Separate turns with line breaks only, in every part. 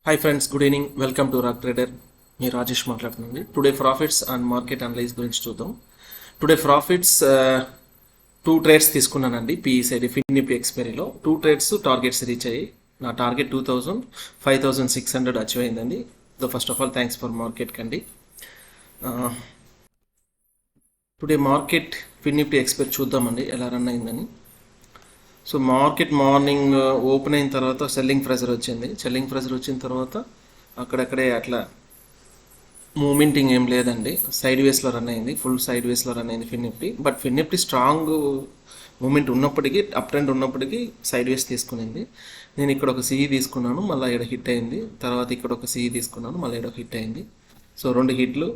Hi friends, good evening. Welcome to rock trader. మీ రాజేష్ మాట్లాడుతుంది. Today profits and market analyse గురించి చూద్దాం. Today profits two trades తీసుకున్నానండి. పిఈసైడి ఫిన్ నిఫ్టీ ఎక్స్పైరీలో 2 ట్రేడ్స్ టార్గెట్స్ రీచ్ అయ్యి నా టార్గెట్ 2000, 5600 అచీవ్ అయిందండి. So first of all thanks for market కండి. Today market fin nifty expiry చూద్దామండి ఎలా రన్ అయిందని. సో మార్కెట్ మార్నింగ్ ఓపెన్ అయిన తర్వాత సెల్లింగ్ ప్రెజర్ వచ్చింది. సెల్లింగ్ ప్రెజర్ వచ్చిన తర్వాత అక్కడక్కడే అట్లా మూమెంటింగ్ ఏం లేదండి. సైడ్ వేస్లో రన్ అయింది, ఫుల్ సైడ్ వేస్లో రన్ అయింది fin nifty. But fin nifty strong movement ఉన్నప్పటికీ, అప్ ట్రెండ్ ఉన్నప్పటికీ సైడ్ వేస్ తీసుకునింది. నేను ఇక్కడ ఒక సిఈ తీసుకున్నాను, మళ్ళీ ఇక్కడ హిట్ అయింది. తర్వాత ఇక్కడ ఒక సిఈ తీసుకున్నాను, మళ్ళీ ఇక్కడ హిట్ అయింది. సో 2 హిట్లు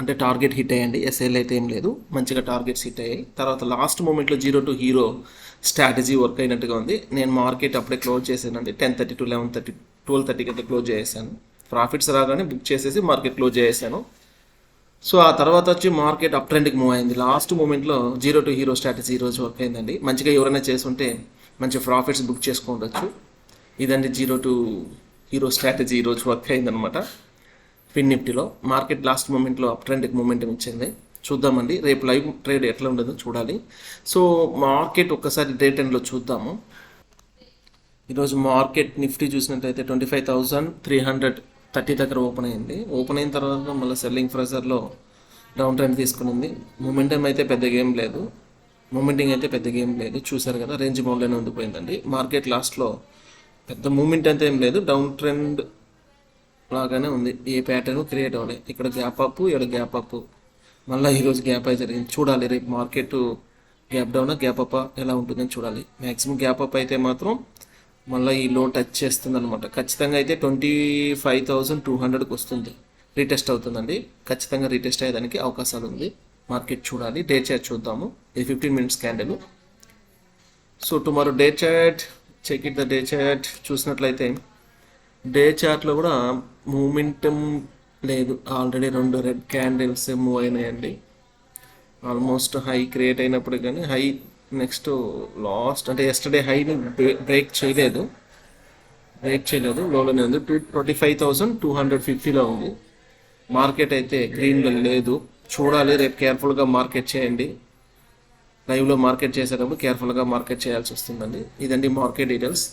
అంటే టార్గెట్ హిట్ అయ్యండి. ఎస్ఎల్ అయితే ఏం లేదు, మంచిగా టార్గెట్స్ హిట్ అయ్యాయి. తర్వాత లాస్ట్ మూమెంట్లో 0 to హీరో స్ట్రాటజీ వర్క్ అయినట్టుగా ఉంది. నేను మార్కెట్ అప్పుడే క్లోజ్ చేశానండి. 10:30 to 11:30, 12:30కి అయితే క్లోజ్ చేసేసాను. ప్రాఫిట్స్ రాగానే బుక్ చేసేసి మార్కెట్ క్లోజ్ చేసేసాను. సో ఆ తర్వాత వచ్చి మార్కెట్ అప్ ట్రెండ్కి మూవ్ అయింది. లాస్ట్ మూమెంట్లో 0 to హీరో స్ట్రాటజీ ఈరోజు వర్క్ అయిందండి. మంచిగా ఎవరైనా చేసుంటే మంచి ప్రాఫిట్స్ బుక్ చేసుకోవచ్చు. ఇదండి 0 to హీరో స్ట్రాటజీ ఈరోజు వర్క్ అయిందనమాట. ఫిన్ నిఫ్టీలో మార్కెట్ లాస్ట్ మూమెంట్లో అప్ ట్రెండ్కి మూమెంటం ఇచ్చింది. చూద్దామండి రేపు లైవ్ ట్రేడ్ ఎట్లా ఉండదో చూడాలి. సో మార్కెట్ ఒక్కసారి డే 10లో చూద్దాము. ఈరోజు మార్కెట్ నిఫ్టీ చూసినట్టయితే 25,330 దగ్గర ఓపెన్ అయింది. ఓపెన్ అయిన తర్వాత మళ్ళీ సెల్లింగ్ ప్రెజర్లో డౌన్ ట్రెండ్ తీసుకునింది. మూమెంటం అయితే పెద్దగా ఏం లేదు, చూసారు కదా, రేంజ్ బౌండ్లోనే ఉండిపోయిందండి. మార్కెట్ లాస్ట్లో పెద్ద మూమెంట్ అయితే ఏం లేదు, డౌన్ ట్రెండ్ లాగానే ఉంది. ఏ ప్యాటర్న్ క్రియేట్ అవ్వలేదు. ఇక్కడ గ్యాప్ అప్, ఇక్కడ గ్యాప్ అప్, మళ్ళీ ఈరోజు గ్యాప్ అయితే జరిగింది. చూడాలి రేపు market gap down gap up ఎలా ఉంటుందని చూడాలి. మ్యాక్సిమం గ్యాప్ అప్ అయితే మాత్రం మళ్ళీ ఈ లో టచ్ చేస్తుంది అనమాట. ఖచ్చితంగా అయితే 25,200కి వస్తుంది, రీటెస్ట్ అవుతుందండి. ఖచ్చితంగా రీటెస్ట్ అయ్యేదానికి అవకాశాలు ఉంది. మార్కెట్ చూడాలి. డే చార్ట్ చూద్దాము. ఇది 15 minutes candle. So tomorrow day chart, check it the day chart. చూసినట్లయితే డే చార్ట్లో కూడా మూమెంటం లేదు. ఆల్రెడీ 2 రెడ్ క్యాండిల్స్ మూవ్ అయినాయండి. ఆల్మోస్ట్ హై క్రియేట్ అయినప్పుడు కానీ హై నెక్స్ట్ లాస్ట్ అంటే ఎస్టర్డే హైని బ్రేక్ చేయలేదు, లోలోనే ఉంది. 25,250లో ఉంది. మార్కెట్ అయితే గ్రీన్లో లేదు. చూడాలి రేపు కేర్ఫుల్గా మార్కెట్ చేయండి. లైవ్లో మార్కెట్ చేసేటప్పుడు కేర్ఫుల్గా మార్కెట్ చేయాల్సి వస్తుందండి. ఇదండి మార్కెట్ డీటెయిల్స్.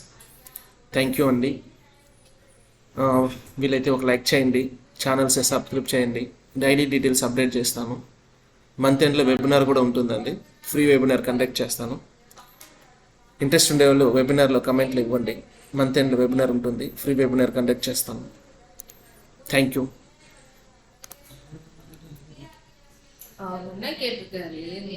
థ్యాంక్ యూ అండి. వీలైతే ఒక లైక్ చేయండి, ఛానల్స్ సబ్స్క్రైబ్ చేయండి. డైలీ డీటెయిల్స్ అప్డేట్ చేస్తాను. మంత్ ఎండ్లో వెబినార్ కూడా ఉంటుందండి. ఫ్రీ వెబినార్ కండక్ట్ చేస్తాను. ఇంట్రెస్ట్ ఉండే వాళ్ళు వెబినార్లో కమెంట్లు ఇవ్వండి. మంత్ ఎండ్లో వెబినార్ ఉంటుంది, ఫ్రీ వెబినార్ కండక్ట్ చేస్తాను. Thank you.